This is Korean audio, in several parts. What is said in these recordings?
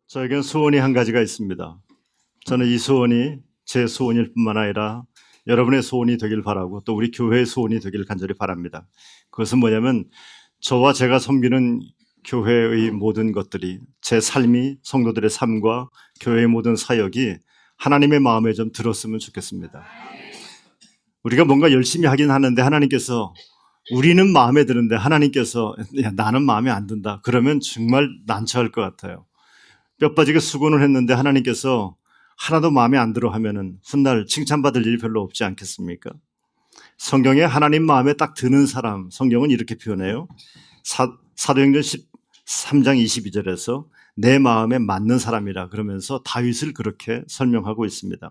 저에겐 소원이 한 가지가 있습니다. 저는 이 소원이 제 소원일 뿐만 아니라 여러분의 소원이 되길 바라고 또 우리 교회의 소원이 되길 간절히 바랍니다. 그것은 뭐냐면 저와 제가 섬기는 교회의 모든 것들이, 제 삶이, 성도들의 삶과 교회의 모든 사역이 하나님의 마음에 좀 들었으면 좋겠습니다. 우리가 뭔가 열심히 하긴 하는데 하나님께서 우리는 마음에 드는데 하나님께서 야, 나는 마음에 안 든다 그러면 정말 난처할 것 같아요. 뼈 빠지게 수고는 했는데 하나님께서 하나도 마음에 안 들어 하면은 훗날 칭찬받을 일이 별로 없지 않겠습니까? 성경에 하나님 마음에 딱 드는 사람, 성경은 이렇게 표현해요. 사도행전 13장 22절에서 내 마음에 맞는 사람이라 그러면서 다윗을 그렇게 설명하고 있습니다.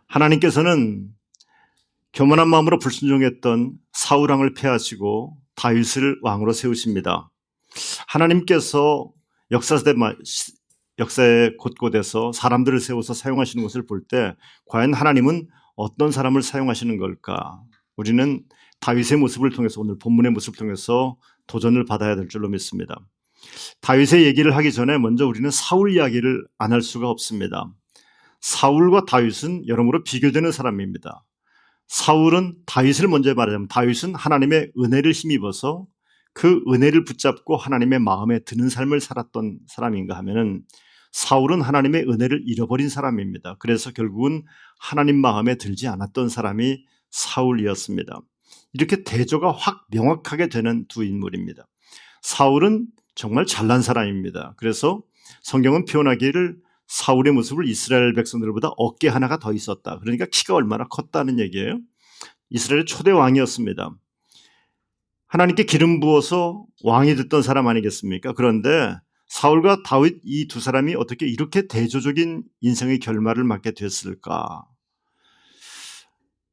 하나님께서는 교만한 마음으로 불순종했던 사울 왕을 패하시고 다윗을 왕으로 세우십니다. 하나님께서 역사의 곳곳에서 사람들을 세워서 사용하시는 것을 볼 때 과연 하나님은 어떤 사람을 사용하시는 걸까? 우리는 다윗의 모습을 통해서, 오늘 본문의 모습을 통해서 도전을 받아야 될 줄로 믿습니다. 다윗의 얘기를 하기 전에 먼저 우리는 사울 이야기를 안 할 수가 없습니다. 사울과 다윗은 여러모로 비교되는 사람입니다. 사울은, 다윗을 먼저 말하자면 다윗은 하나님의 은혜를 힘입어서 그 은혜를 붙잡고 하나님의 마음에 드는 삶을 살았던 사람인가 하면은 사울은 하나님의 은혜를 잃어버린 사람입니다. 그래서 결국은 하나님 마음에 들지 않았던 사람이 사울이었습니다. 이렇게 대조가 확 명확하게 되는 두 인물입니다. 사울은 정말 잘난 사람입니다. 그래서 성경은 표현하기를 사울의 모습을 이스라엘 백성들보다 어깨 하나가 더 있었다. 그러니까 키가 얼마나 컸다는 얘기예요. 이스라엘의 초대 왕이었습니다. 하나님께 기름 부어서 왕이 됐던 사람 아니겠습니까? 그런데 사울과 다윗 이 두 사람이 어떻게 이렇게 대조적인 인생의 결말을 맞게 됐을까?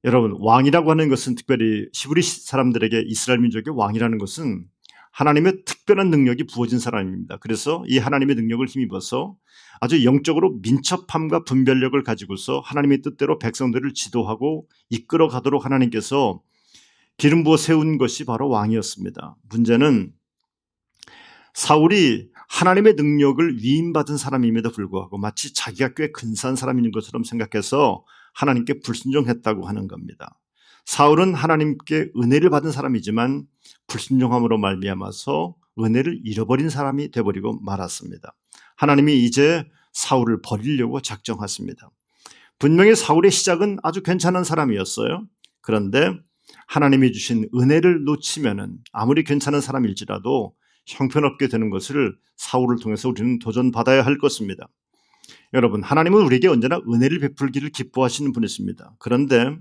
여러분, 왕이라고 하는 것은, 특별히 히브리 사람들에게 이스라엘 민족의 왕이라는 것은 하나님의 특별한 능력이 부어진 사람입니다. 그래서 이 하나님의 능력을 힘입어서 아주 영적으로 민첩함과 분별력을 가지고서 하나님의 뜻대로 백성들을 지도하고 이끌어 가도록 하나님께서 기름 부어 세운 것이 바로 왕이었습니다. 문제는 사울이 하나님의 능력을 위임받은 사람임에도 불구하고 마치 자기가 꽤 근사한 사람인 것처럼 생각해서 하나님께 불순종했다고 하는 겁니다. 사울은 하나님께 은혜를 받은 사람이지만 불순종함으로 말미암아서 은혜를 잃어버린 사람이 되어버리고 말았습니다. 하나님이 이제 사울을 버리려고 작정했습니다. 분명히 사울의 시작은 아주 괜찮은 사람이었어요. 그런데 하나님이 주신 은혜를 놓치면은 아무리 괜찮은 사람일지라도 형편없게 되는 것을 사울을 통해서 우리는 도전받아야 할 것입니다. 여러분, 하나님은 우리에게 언제나 은혜를 베풀기를 기뻐하시는 분이십니다. 그런데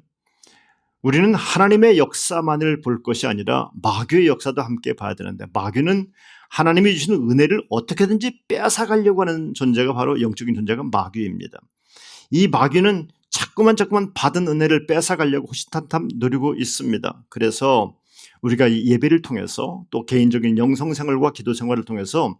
우리는 하나님의 역사만을 볼 것이 아니라 마귀의 역사도 함께 봐야 되는데, 마귀는 하나님이 주시는 은혜를 어떻게든지 빼앗아가려고 하는 존재가 바로 영적인 존재가 마귀입니다. 이 마귀는 자꾸만 받은 은혜를 뺏어가려고 호시탐탐 누리고 있습니다. 그래서 우리가 이 예배를 통해서 또 개인적인 영성생활과 기도생활을 통해서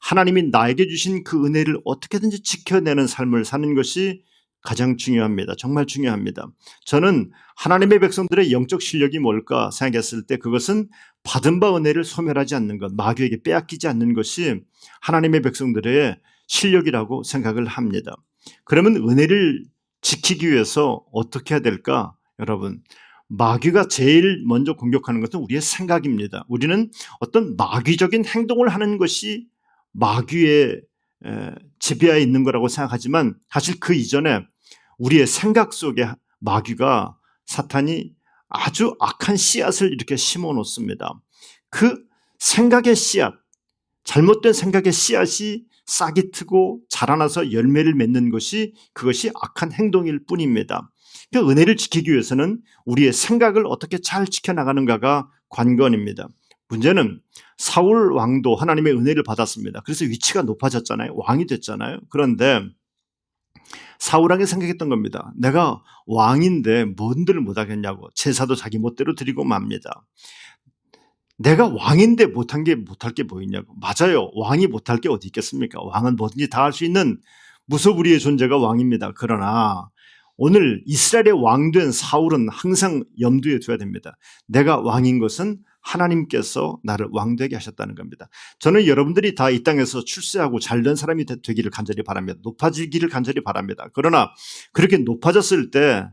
하나님이 나에게 주신 그 은혜를 어떻게든지 지켜내는 삶을 사는 것이 가장 중요합니다. 정말 중요합니다. 저는 하나님의 백성들의 영적 실력이 뭘까 생각했을 때 그것은 받은 바 은혜를 소멸하지 않는 것, 마귀에게 빼앗기지 않는 것이 하나님의 백성들의 실력이라고 생각을 합니다. 그러면 은혜를 지키기 위해서 어떻게 해야 될까? 여러분, 마귀가 제일 먼저 공격하는 것은 우리의 생각입니다. 우리는 어떤 마귀적인 행동을 하는 것이 마귀의 지배하에 있는 거라고 생각하지만 사실 그 이전에 우리의 생각 속에 마귀가, 사탄이 아주 악한 씨앗을 이렇게 심어 놓습니다. 그 생각의 씨앗, 잘못된 생각의 씨앗이 싹이 트고 자라나서 열매를 맺는 것이, 그것이 악한 행동일 뿐입니다. 그 은혜를 지키기 위해서는 우리의 생각을 어떻게 잘 지켜나가는가가 관건입니다. 문제는 사울 왕도 하나님의 은혜를 받았습니다. 그래서 위치가 높아졌잖아요. 왕이 됐잖아요. 그런데 사울 왕이 생각했던 겁니다. 내가 왕인데 뭔들 못하겠냐고. 제사도 자기 멋대로 드리고 맙니다. 내가 왕인데 못할 게 뭐 있냐고. 맞아요. 왕이 못할 게 어디 있겠습니까? 왕은 뭐든지 다 할 수 있는 무소불위의 존재가 왕입니다. 그러나 오늘 이스라엘의 왕된 사울은 항상 염두에 둬야 됩니다. 내가 왕인 것은 하나님께서 나를 왕되게 하셨다는 겁니다. 저는 여러분들이 다 이 땅에서 출세하고 잘된 사람이 되기를 간절히 바랍니다. 높아지기를 간절히 바랍니다. 그러나 그렇게 높아졌을 때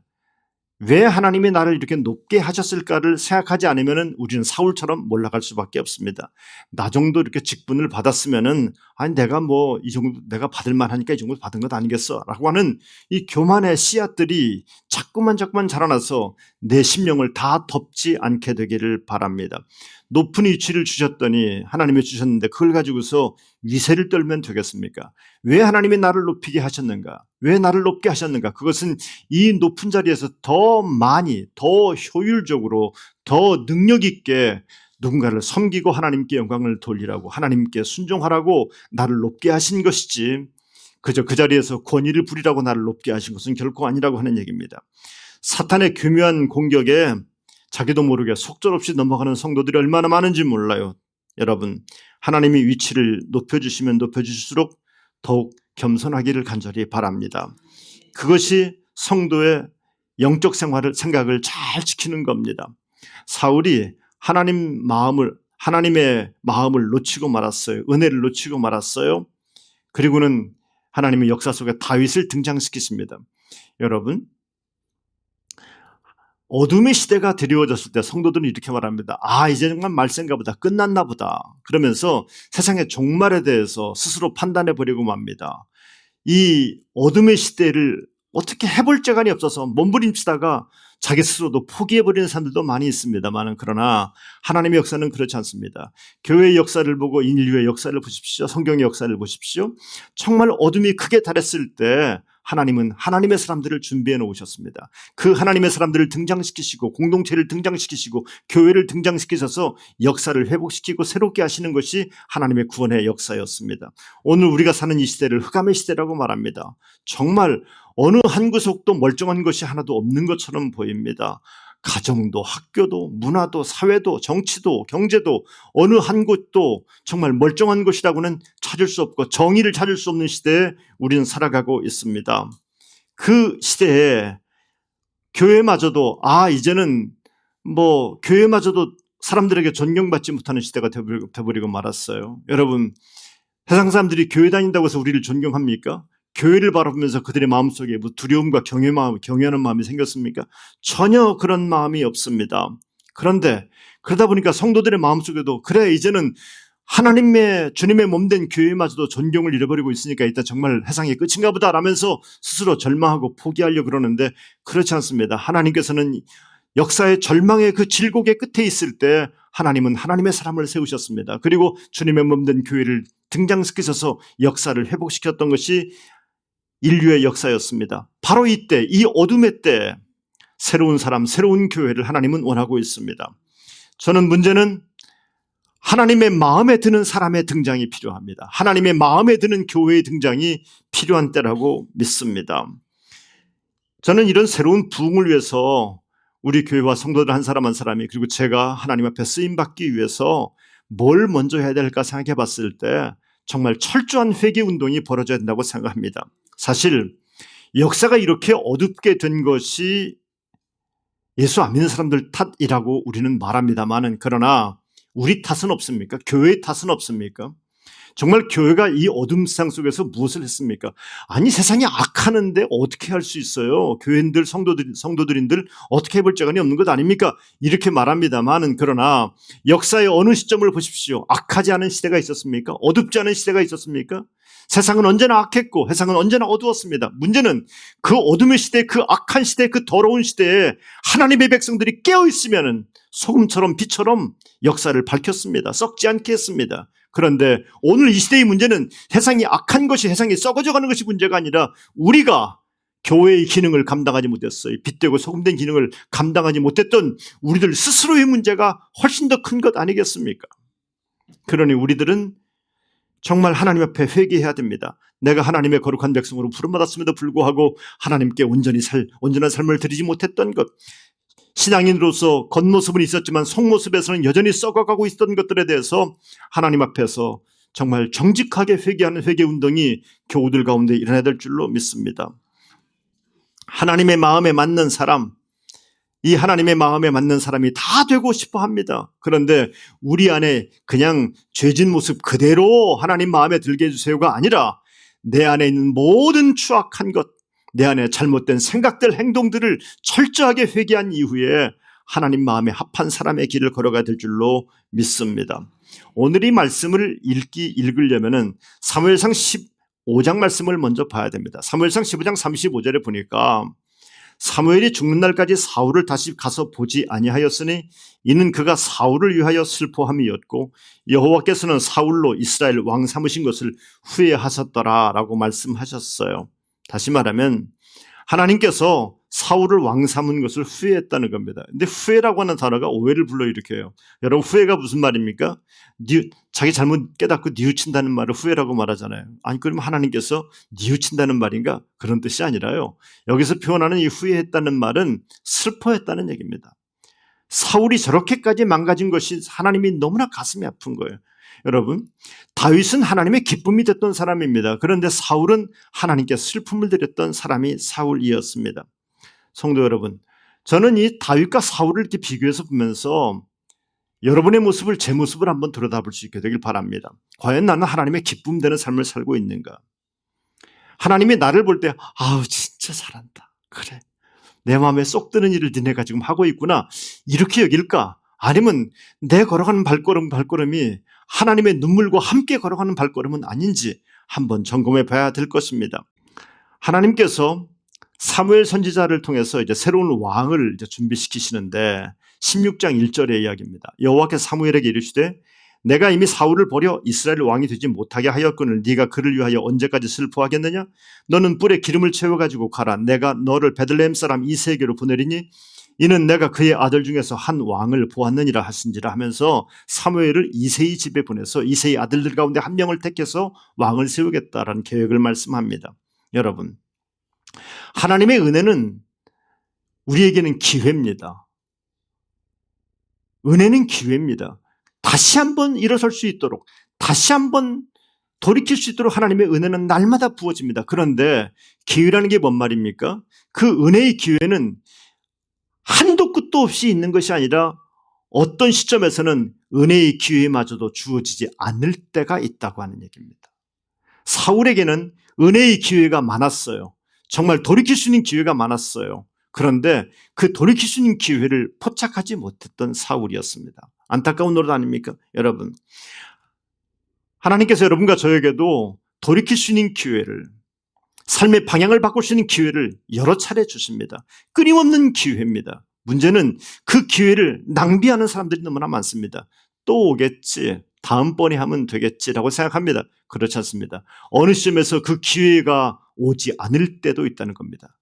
왜 하나님이 나를 이렇게 높게 하셨을까를 생각하지 않으면 우리는 사울처럼 몰락할 수밖에 없습니다. 나 정도 이렇게 직분을 받았으면은 아니 내가 뭐 이 정도 내가 받을 만하니까 이 정도 받은 것 아니겠어 라고 하는 이 교만의 씨앗들이 자꾸만 자라나서 내 심령을 다 덮지 않게 되기를 바랍니다. 높은 위치를 주셨더니 하나님이 주셨는데 그걸 가지고서 위세를 떨면 되겠습니까? 왜 하나님이 나를 높이게 하셨는가? 왜 나를 높게 하셨는가? 그것은 이 높은 자리에서 더 많이, 더 효율적으로, 더 능력 있게 누군가를 섬기고 하나님께 영광을 돌리라고, 하나님께 순종하라고 나를 높게 하신 것이지, 그저 그 자리에서 권위를 부리라고 나를 높게 하신 것은 결코 아니라고 하는 얘기입니다. 사탄의 교묘한 공격에 자기도 모르게 속절없이 넘어가는 성도들이 얼마나 많은지 몰라요. 여러분, 하나님이 위치를 높여주시면 높여주실수록 더욱 겸손하기를 간절히 바랍니다. 그것이 성도의 영적 생각을 잘 지키는 겁니다. 사울이 하나님의 마음을 놓치고 말았어요. 은혜를 놓치고 말았어요. 그리고는 하나님의 역사 속에 다윗을 등장시키십니다. 여러분, 어둠의 시대가 드리워졌을 때 성도들은 이렇게 말합니다. 아, 이제 정말 말세인가 보다. 끝났나 보다. 그러면서 세상의 종말에 대해서 스스로 판단해 버리고 맙니다. 이 어둠의 시대를 어떻게 해볼 재간이 없어서 몸부림치다가 자기 스스로도 포기해버리는 사람들도 많이 있습니다만, 그러나 하나님의 역사는 그렇지 않습니다. 교회의 역사를 보고 인류의 역사를 보십시오. 성경의 역사를 보십시오. 정말 어둠이 크게 달했을 때 하나님은 하나님의 사람들을 준비해 놓으셨습니다. 그 하나님의 사람들을 등장시키시고 공동체를 등장시키시고 교회를 등장시키셔서 역사를 회복시키고 새롭게 하시는 것이 하나님의 구원의 역사였습니다. 오늘 우리가 사는 이 시대를 흑암의 시대라고 말합니다. 정말 어느 한 구석도 멀쩡한 것이 하나도 없는 것처럼 보입니다. 가정도 학교도 문화도 사회도 정치도 경제도 어느 한 곳도 정말 멀쩡한 것이라고는 찾을 수 없고 정의를 찾을 수 없는 시대에 우리는 살아가고 있습니다. 그 시대에 교회마저도 이제는 교회마저도 사람들에게 존경받지 못하는 시대가 되어버리고 말았어요. 여러분, 세상 사람들이 교회 다닌다고 해서 우리를 존경합니까? 교회를 바라보면서 그들의 마음속에 두려움과 경외하는 마음이 생겼습니까? 전혀 그런 마음이 없습니다. 그런데 그러다 보니까 성도들의 마음속에도 그래, 이제는 하나님의 주님의 몸된 교회마저도 존경을 잃어버리고 있으니까 일단 정말 세상의 끝인가 보다 라면서 스스로 절망하고 포기하려고 그러는데 그렇지 않습니다. 하나님께서는 역사의 절망의 그 질곡의 끝에 있을 때 하나님은 하나님의 사람을 세우셨습니다. 그리고 주님의 몸된 교회를 등장시키셔서 역사를 회복시켰던 것이 인류의 역사였습니다. 바로 이때, 이 어둠의 때 새로운 사람, 새로운 교회를 하나님은 원하고 있습니다. 저는 문제는 하나님의 마음에 드는 사람의 등장이 필요합니다. 하나님의 마음에 드는 교회의 등장이 필요한 때라고 믿습니다. 저는 이런 새로운 부흥을 위해서 우리 교회와 성도들 한 사람 한 사람이, 그리고 제가 하나님 앞에 쓰임받기 위해서 뭘 먼저 해야 될까 생각해 봤을 때 정말 철저한 회개 운동이 벌어져야 된다고 생각합니다. 사실 역사가 이렇게 어둡게 된 것이 예수 안 믿는 사람들 탓이라고 우리는 말합니다만, 그러나 우리 탓은 없습니까? 교회의 탓은 없습니까? 정말 교회가 이 어둠 세상 속에서 무엇을 했습니까? 아니, 세상이 악하는데 어떻게 할 수 있어요? 교회인들, 성도들인들 어떻게 해볼 재간이 없는 것 아닙니까? 이렇게 말합니다만은, 그러나 역사의 어느 시점을 보십시오. 악하지 않은 시대가 있었습니까? 어둡지 않은 시대가 있었습니까? 세상은 언제나 악했고 세상은 언제나 어두웠습니다. 문제는 그 어둠의 시대, 그 악한 시대, 그 더러운 시대에 하나님의 백성들이 깨어있으면 소금처럼 빛처럼 역사를 밝혔습니다. 썩지 않게 했습니다. 그런데 오늘 이 시대의 문제는 세상이 악한 것이, 세상이 썩어져가는 것이 문제가 아니라 우리가 교회의 기능을 감당하지 못했어요. 빛되고 소금된 기능을 감당하지 못했던 우리들 스스로의 문제가 훨씬 더 큰 것 아니겠습니까? 그러니 우리들은 정말 하나님 앞에 회개해야 됩니다. 내가 하나님의 거룩한 백성으로 부름받았음에도 불구하고 하나님께 온전한 삶을 드리지 못했던 것, 신앙인으로서 겉모습은 있었지만 속모습에서는 여전히 썩어가고 있던 것들에 대해서 하나님 앞에서 정말 정직하게 회개하는 회개운동이 교우들 가운데 일어나야 될 줄로 믿습니다. 하나님의 마음에 맞는 사람, 이 하나님의 마음에 맞는 사람이 다 되고 싶어 합니다. 그런데 우리 안에 그냥 죄진 모습 그대로 하나님 마음에 들게 해주세요가 아니라 내 안에 있는 모든 추악한 것, 내 안에 잘못된 생각들, 행동들을 철저하게 회개한 이후에 하나님 마음에 합한 사람의 길을 걸어가야 될 줄로 믿습니다. 오늘 이 말씀을 읽으려면은 사무엘상 15장 말씀을 먼저 봐야 됩니다. 사무엘상 15장 35절에 보니까 사무엘이 죽는 날까지 사울을 다시 가서 보지 아니하였으니 이는 그가 사울을 위하여 슬퍼함이었고 여호와께서는 사울로 이스라엘 왕 삼으신 것을 후회하셨더라라고 말씀하셨어요. 다시 말하면 하나님께서 사울을 왕 삼은 것을 후회했다는 겁니다. 근데 후회라고 하는 단어가 오해를 불러일으켜요. 여러분, 후회가 무슨 말입니까? 자기 잘못 깨닫고 뉘우친다는 말을 후회라고 말하잖아요. 아니, 그러면 하나님께서 뉘우친다는 말인가? 그런 뜻이 아니라요. 여기서 표현하는 이 후회했다는 말은 슬퍼했다는 얘기입니다. 사울이 저렇게까지 망가진 것이 하나님이 너무나 가슴이 아픈 거예요. 여러분, 다윗은 하나님의 기쁨이 됐던 사람입니다. 그런데 사울은 하나님께 슬픔을 드렸던 사람이 사울이었습니다. 성도 여러분, 저는 이 다윗과 사울을 이렇게 비교해서 보면서 여러분의 모습을 제 모습을 한번 들여다볼 수 있게 되길 바랍니다. 과연 나는 하나님의 기쁨 되는 삶을 살고 있는가? 하나님이 나를 볼 때 아우 진짜 잘한다. 그래, 내 마음에 쏙 드는 일을 니네가 지금 하고 있구나. 이렇게 여길까? 아니면 내 걸어가는 발걸음이 하나님의 눈물과 함께 걸어가는 발걸음은 아닌지 한번 점검해 봐야 될 것입니다. 하나님께서 사무엘 선지자를 통해서 이제 새로운 왕을 이제 준비시키시는데 16장 1절의 이야기입니다. 여호와께서 사무엘에게 이르시되 내가 이미 사울을 버려 이스라엘 왕이 되지 못하게 하였거늘 네가 그를 위하여 언제까지 슬퍼하겠느냐? 너는 뿔에 기름을 채워가지고 가라. 내가 너를 베들레헴 사람 이새에게로 보내리니 이는 내가 그의 아들 중에서 한 왕을 보았느니라 하신지라 하면서 사무엘을 이새의 집에 보내서 이새의 아들들 가운데 한 명을 택해서 왕을 세우겠다라는 계획을 말씀합니다. 여러분, 하나님의 은혜는 우리에게는 기회입니다. 은혜는 기회입니다. 다시 한번 일어설 수 있도록, 다시 한번 돌이킬 수 있도록 하나님의 은혜는 날마다 부어집니다. 그런데 기회라는 게 뭔 말입니까? 그 은혜의 기회는 한도 끝도 없이 있는 것이 아니라 어떤 시점에서는 은혜의 기회마저도 주어지지 않을 때가 있다고 하는 얘기입니다. 사울에게는 은혜의 기회가 많았어요. 정말 돌이킬 수 있는 기회가 많았어요. 그런데 그 돌이킬 수 있는 기회를 포착하지 못했던 사울이었습니다. 안타까운 노릇 아닙니까? 여러분, 하나님께서 여러분과 저에게도 돌이킬 수 있는 기회를, 삶의 방향을 바꿀 수 있는 기회를 여러 차례 주십니다. 끊임없는 기회입니다. 문제는 그 기회를 낭비하는 사람들이 너무나 많습니다. 또 오겠지, 다음번에 하면 되겠지라고 생각합니다. 그렇지 않습니다. 어느 시점에서 그 기회가 오지 않을 때도 있다는 겁니다.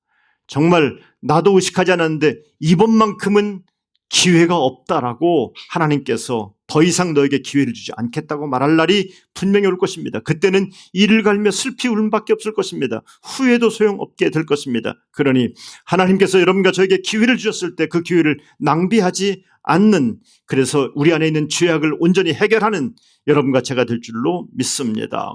정말 나도 의식하지 않았는데 이번만큼은 기회가 없다라고 하나님께서 더 이상 너에게 기회를 주지 않겠다고 말할 날이 분명히 올 것입니다. 그때는 이를 갈며 슬피 울음밖에 없을 것입니다. 후회도 소용없게 될 것입니다. 그러니 하나님께서 여러분과 저에게 기회를 주셨을 때 그 기회를 낭비하지 않는, 그래서 우리 안에 있는 죄악을 온전히 해결하는 여러분과 제가 될 줄로 믿습니다.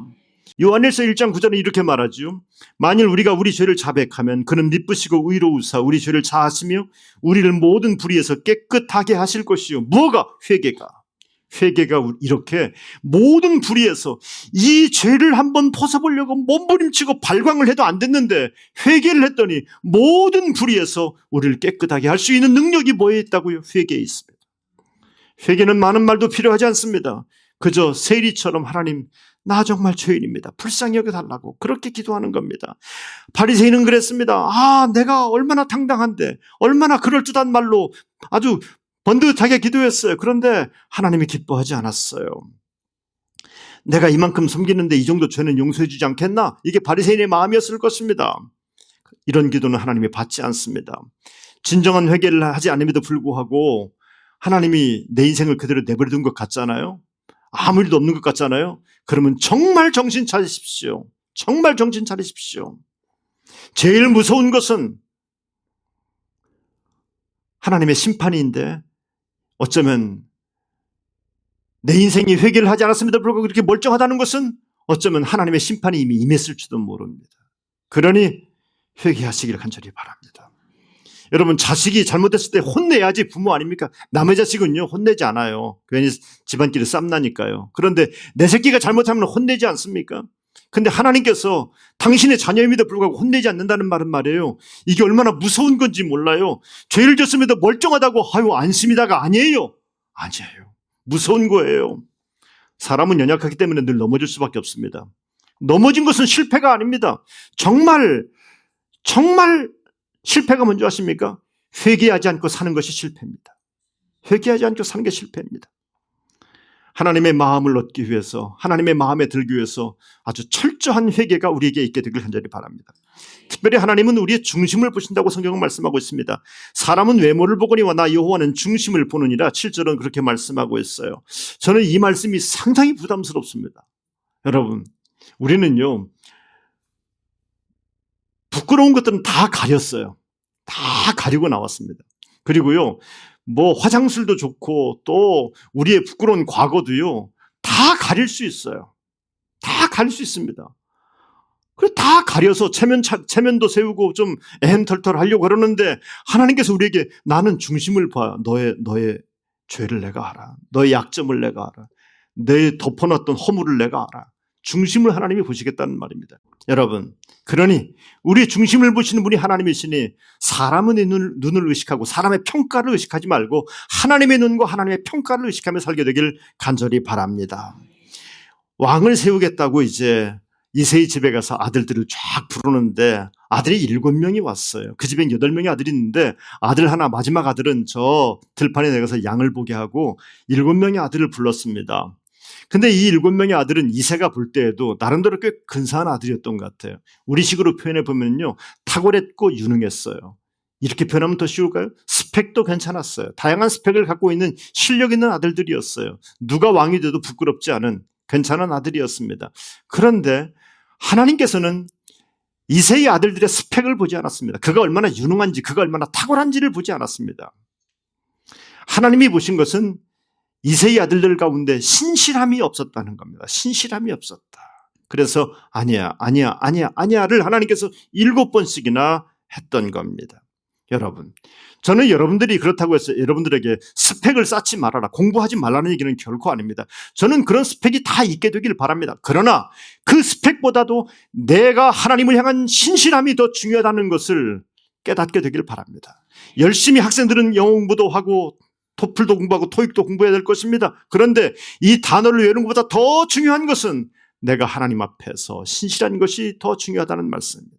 요한일서 1장 9절은 이렇게 말하죠. 만일 우리가 우리 죄를 자백하면 그는 미쁘시고 의로우사 우리 죄를 사하시며 우리를 모든 불의에서 깨끗하게 하실 것이요. 뭐가? 회개가 이렇게 모든 불의에서 이 죄를 한번 벗어보려고 몸부림치고 발광을 해도 안 됐는데 회개를 했더니 모든 불의에서 우리를 깨끗하게 할 수 있는 능력이 뭐에 있다고요? 회개에 있습니다. 회개는 많은 말도 필요하지 않습니다. 그저 세리처럼 하나님, 나 정말 죄인입니다. 불쌍히 여겨달라고 그렇게 기도하는 겁니다. 바리새인은 그랬습니다. 내가 얼마나 당당한데, 얼마나 그럴듯한 말로 아주 번듯하게 기도했어요. 그런데 하나님이 기뻐하지 않았어요. 내가 이만큼 섬기는데 이 정도 죄는 용서해 주지 않겠나? 이게 바리새인의 마음이었을 것입니다. 이런 기도는 하나님이 받지 않습니다. 진정한 회개를 하지 않음에도 불구하고 하나님이 내 인생을 그대로 내버려둔 것 같잖아요. 아무 일도 없는 것 같잖아요. 그러면 정말 정신 차리십시오. 정말 정신 차리십시오. 제일 무서운 것은 하나님의 심판인데 어쩌면 내 인생이 회개를 하지 않았음에도 불구하고 그렇게 멀쩡하다는 것은 어쩌면 하나님의 심판이 이미 임했을지도 모릅니다. 그러니 회개하시기를 간절히 바랍니다. 여러분, 자식이 잘못했을 때 혼내야지 부모 아닙니까? 남의 자식은요, 혼내지 않아요. 괜히 집안끼리 쌈나니까요. 그런데 내 새끼가 잘못하면 혼내지 않습니까? 근데 하나님께서 당신의 자녀임에도 불구하고 혼내지 않는다는 말은 말이에요. 이게 얼마나 무서운 건지 몰라요. 죄를 졌음에도 멀쩡하다고 아유 안심이다가 아니에요. 아니에요. 무서운 거예요. 사람은 연약하기 때문에 늘 넘어질 수밖에 없습니다. 넘어진 것은 실패가 아닙니다. 정말 실패가 뭔지 아십니까? 회개하지 않고 사는 것이 실패입니다. 회개하지 않고 사는 게 실패입니다. 하나님의 마음을 얻기 위해서, 하나님의 마음에 들기 위해서 아주 철저한 회개가 우리에게 있게 되길 간절히 바랍니다. 특별히 하나님은 우리의 중심을 보신다고 성경은 말씀하고 있습니다. 사람은 외모를 보거니와 나 여호와는 중심을 보느니라. 7절은 그렇게 말씀하고 있어요. 저는 이 말씀이 상당히 부담스럽습니다. 여러분, 우리는요, 부끄러운 것들은 다 가렸어요. 다 가리고 나왔습니다. 그리고요, 뭐 화장술도 좋고 또 우리의 부끄러운 과거도요, 다 가릴 수 있어요. 다 가릴 수 있습니다. 그래 다 가려서 체면도 세우고 좀 애햄털털 하려고 그러는데 하나님께서 우리에게 나는 중심을 봐. 너의 죄를 내가 알아. 너의 약점을 내가 알아. 내 덮어놨던 허물을 내가 알아. 중심을 하나님이 보시겠다는 말입니다. 여러분, 그러니 우리 중심을 보시는 분이 하나님이시니 사람의 눈을 의식하고 사람의 평가를 의식하지 말고 하나님의 눈과 하나님의 평가를 의식하며 살게 되길 간절히 바랍니다. 왕을 세우겠다고 이제 이새의 집에 가서 아들들을 쫙 부르는데 아들이 7명이 왔어요. 그 집엔 8명의 아들이 있는데 아들 하나, 마지막 아들은 저 들판에 내가서 양을 보게 하고 7명의 아들을 불렀습니다. 근데 이 7명의 아들은 이새가 볼 때에도 나름대로 꽤 근사한 아들이었던 것 같아요. 우리식으로 표현해 보면요, 탁월했고 유능했어요. 이렇게 표현하면 더 쉬울까요? 스펙도 괜찮았어요. 다양한 스펙을 갖고 있는 실력 있는 아들들이었어요. 누가 왕이 돼도 부끄럽지 않은 괜찮은 아들이었습니다. 그런데 하나님께서는 이새의 아들들의 스펙을 보지 않았습니다. 그가 얼마나 유능한지, 그가 얼마나 탁월한지를 보지 않았습니다. 하나님이 보신 것은 이새의 아들들 가운데 신실함이 없었다는 겁니다. 신실함이 없었다. 그래서 아니야를 하나님께서 7번씩이나 했던 겁니다. 여러분, 저는 여러분들이 그렇다고 해서 여러분들에게 스펙을 쌓지 말아라, 공부하지 말라는 얘기는 결코 아닙니다. 저는 그런 스펙이 다 있게 되길 바랍니다. 그러나 그 스펙보다도 내가 하나님을 향한 신실함이 더 중요하다는 것을 깨닫게 되길 바랍니다. 열심히 학생들은 영어 공부도 하고 토플도 공부하고 토익도 공부해야 될 것입니다. 그런데 이 단어를 외우는 것보다 더 중요한 것은 내가 하나님 앞에서 신실한 것이 더 중요하다는 말씀입니다.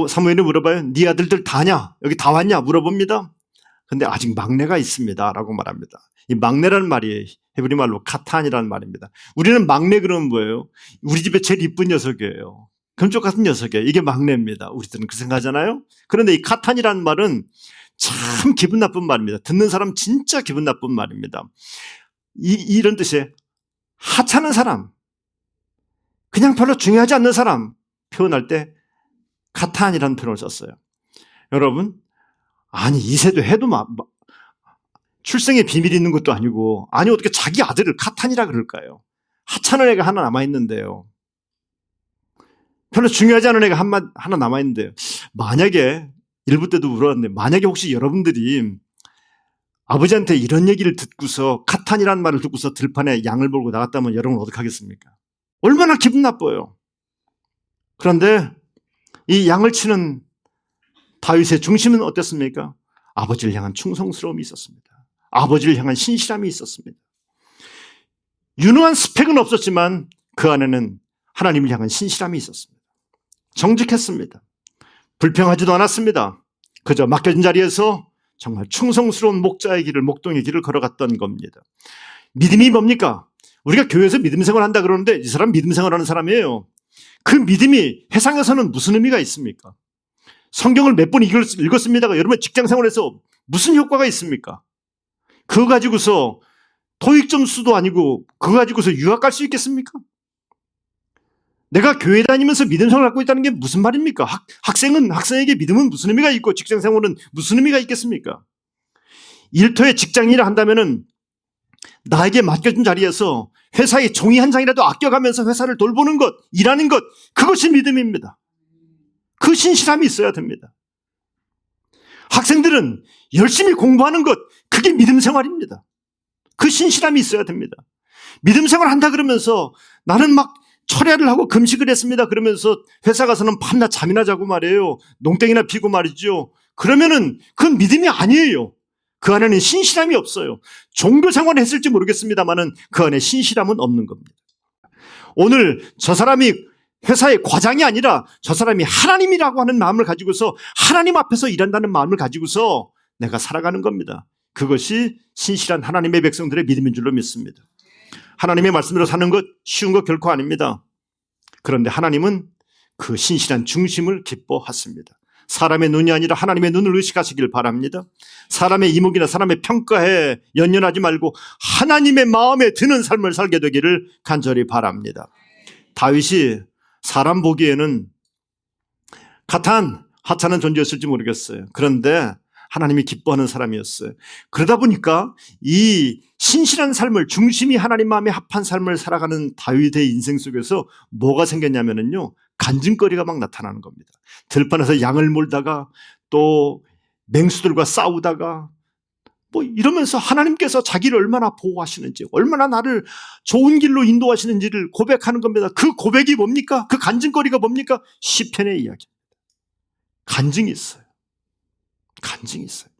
사무엘이 물어봐요. 네 아들들 다냐? 여기 다 왔냐? 물어봅니다. 근데 아직 막내가 있습니다 라고 말합니다. 이 막내라는 말이 헤브리 말로 카탄이라는 말입니다. 우리는 막내 그러면 뭐예요? 우리 집에 제일 이쁜 녀석이에요. 금쪽 같은 녀석이에요. 이게 막내입니다. 우리들은 그 생각하잖아요. 그런데 이 카탄이라는 말은 참 기분 나쁜 말입니다. 듣는 사람 진짜 기분 나쁜 말입니다. 이런 뜻이에요. 하찮은 사람, 그냥 별로 중요하지 않는 사람 표현할 때 카탄이라는 표현을 썼어요. 여러분, 아니 이새도 해도 출생의 비밀이 있는 것도 아니고, 아니 어떻게 자기 아들을 카탄이라 그럴까요? 하찮은 애가 하나 남아있는데요. 별로 중요하지 않은 애가 하나 남아있는데요. 만약에 일부 때도 물었는데, 만약에 혹시 여러분들이 아버지한테 이런 얘기를 듣고서 카탄이라는 말을 듣고서 들판에 양을 몰고 나갔다면 여러분은 어떻게 하겠습니까? 얼마나 기분 나빠요. 그런데 이 양을 치는 다윗의 중심은 어땠습니까? 아버지를 향한 충성스러움이 있었습니다. 아버지를 향한 신실함이 있었습니다. 유능한 스펙은 없었지만 그 안에는 하나님을 향한 신실함이 있었습니다. 정직했습니다. 불평하지도 않았습니다. 그저 맡겨진 자리에서 정말 충성스러운 목자의 길을, 목동의 길을 걸어갔던 겁니다. 믿음이 뭡니까? 우리가 교회에서 믿음 생활한다 그러는데 이 사람 믿음 생활하는 사람이에요. 그 믿음이 세상에서는 무슨 의미가 있습니까? 성경을 몇 번 읽었습니다가 여러분 직장 생활에서 무슨 효과가 있습니까? 그거 가지고서 토익 점수도 아니고 그거 가지고서 유학 갈 수 있겠습니까? 내가 교회 다니면서 믿음 생활을 갖고 있다는 게 무슨 말입니까? 학생에게 믿음은 무슨 의미가 있고 직장 생활은 무슨 의미가 있겠습니까? 일터에 직장 일을 한다면은 나에게 맡겨진 자리에서 회사에 종이 한 장이라도 아껴가면서 회사를 돌보는 것, 일하는 것, 그것이 믿음입니다. 그 신실함이 있어야 됩니다. 학생들은 열심히 공부하는 것, 그게 믿음 생활입니다. 그 신실함이 있어야 됩니다. 믿음 생활 한다 그러면서 나는 막 철야를 하고 금식을 했습니다 그러면서 회사 가서는 밤낮 잠이나 자고 말이에요. 농땡이나 피고 말이죠. 그러면은 그건 믿음이 아니에요. 그 안에는 신실함이 없어요. 종교 생활을 했을지 모르겠습니다만은 그 안에 신실함은 없는 겁니다. 오늘 저 사람이 회사의 과장이 아니라 저 사람이 하나님이라고 하는 마음을 가지고서 하나님 앞에서 일한다는 마음을 가지고서 내가 살아가는 겁니다. 그것이 신실한 하나님의 백성들의 믿음인 줄로 믿습니다. 하나님의 말씀대로 사는 것 쉬운 것 결코 아닙니다. 그런데 하나님은 그 신실한 중심을 기뻐하십니다. 사람의 눈이 아니라 하나님의 눈을 의식하시길 바랍니다. 사람의 이목이나 사람의 평가에 연연하지 말고 하나님의 마음에 드는 삶을 살게 되기를 간절히 바랍니다. 다윗이 사람 보기에는 가탄, 하찮은 존재였을지 모르겠어요. 그런데 하나님이 기뻐하는 사람이었어요. 그러다 보니까 이 신실한 삶을, 중심이 하나님 마음에 합한 삶을 살아가는 다윗의 인생 속에서 뭐가 생겼냐면요, 간증거리가 막 나타나는 겁니다. 들판에서 양을 몰다가 또 맹수들과 싸우다가 뭐 이러면서 하나님께서 자기를 얼마나 보호하시는지, 얼마나 나를 좋은 길로 인도하시는지를 고백하는 겁니다. 그 고백이 뭡니까? 그 간증거리가 뭡니까? 시편의 이야기입니다. 간증이 있어요. 간증이 있어요.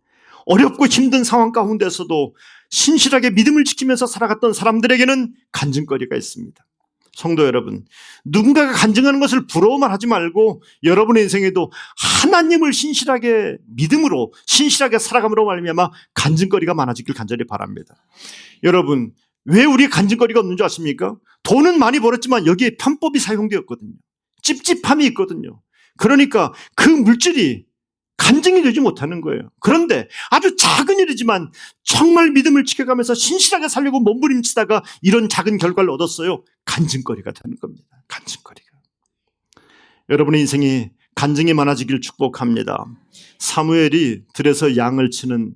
어렵고 힘든 상황 가운데서도 신실하게 믿음을 지키면서 살아갔던 사람들에게는 간증거리가 있습니다. 성도 여러분, 누군가가 간증하는 것을 부러워만 하지 말고 여러분의 인생에도 하나님을 신실하게 믿음으로 신실하게 살아감으로 말미암아 간증거리가 많아지길 간절히 바랍니다. 여러분, 왜 우리 간증거리가 없는 줄 아십니까? 돈은 많이 벌었지만 여기에 편법이 사용되었거든요. 찝찝함이 있거든요. 그러니까 그 물질이 간증이 되지 못하는 거예요. 그런데 아주 작은 일이지만 정말 믿음을 지켜가면서 신실하게 살려고 몸부림치다가 이런 작은 결과를 얻었어요. 간증거리가 되는 겁니다. 간증거리가. 여러분의 인생이 간증이 많아지길 축복합니다. 사무엘이 들에서 양을 치는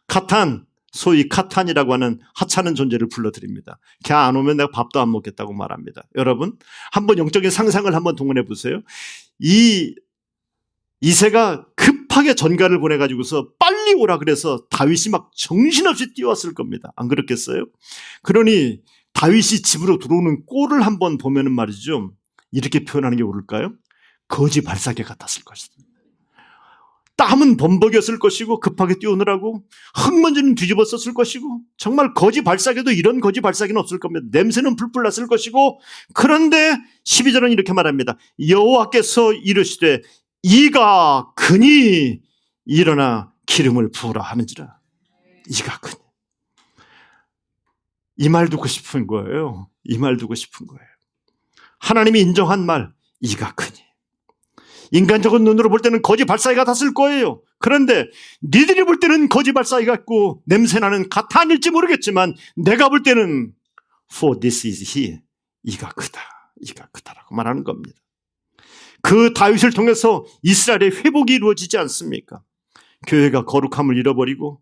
카탄, 소위 카탄이라고 하는 하찮은 존재를 불러드립니다. 걔 안 오면 내가 밥도 안 먹겠다고 말합니다. 여러분, 한번 영적인 상상을 한번 동원해 보세요. 이새가 급하게 전가를 보내가지고서 빨리 오라 그래서 다윗이 막 정신없이 뛰어왔을 겁니다. 안 그렇겠어요? 그러니 다윗이 집으로 들어오는 꼴을 한번 보면은 말이죠, 이렇게 표현하는 게 옳을까요? 거지 발사계 같았을 것이다. 땀은 범벅이었을 것이고 급하게 뛰어오느라고 흙먼지는 뒤집어 썼을 것이고 정말 거지 발사계도 이런 거지 발사계는 없을 겁니다. 냄새는 풀풀 났을 것이고, 그런데 12절은 이렇게 말합니다. 여호와께서 이르시되 이가 크니 일어나 기름을 부으라 하는지라. 이가 크니. 이 말 듣고 싶은 거예요. 이 말 듣고 싶은 거예요. 하나님이 인정한 말, 이가 크니. 인간적인 눈으로 볼 때는 거지 발사기 같았을 거예요. 그런데 니들이 볼 때는 거지 발사기 같고 냄새나는 가탄일지 모르겠지만 내가 볼 때는 For this is he. 이가 크다. 이가 크다라고 말하는 겁니다. 그 다윗을 통해서 이스라엘의 회복이 이루어지지 않습니까? 교회가 거룩함을 잃어버리고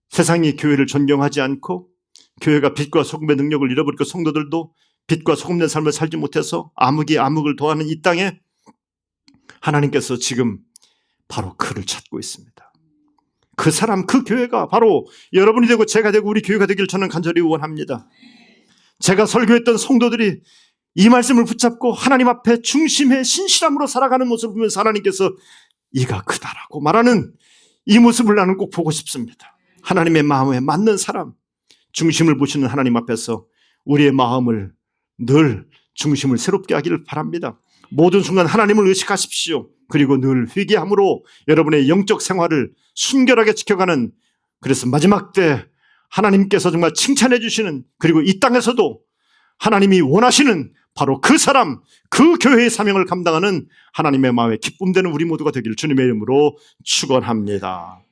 세상이 교회를 존경하지 않고 교회가 빛과 소금의 능력을 잃어버리고 성도들도 빛과 소금된 삶을 살지 못해서 암흑이 암흑을 더하는 이 땅에 하나님께서 지금 바로 그를 찾고 있습니다. 그 사람, 그 교회가 바로 여러분이 되고 제가 되고 우리 교회가 되기를 저는 간절히 원합니다. 제가 설교했던 성도들이 이 말씀을 붙잡고 하나님 앞에 중심의 신실함으로 살아가는 모습을 보면서 하나님께서 이가 크다라고 말하는 이 모습을 나는 꼭 보고 싶습니다. 하나님의 마음에 맞는 사람, 중심을 보시는 하나님 앞에서 우리의 마음을 늘 중심을 새롭게 하기를 바랍니다. 모든 순간 하나님을 의식하십시오. 그리고 늘 회개함으로 여러분의 영적 생활을 순결하게 지켜가는, 그래서 마지막 때 하나님께서 정말 칭찬해 주시는, 그리고 이 땅에서도 하나님이 원하시는 바로 그 사람, 그 교회의 사명을 감당하는 하나님의 마음에 기쁨되는 우리 모두가 되기를 주님의 이름으로 축원합니다.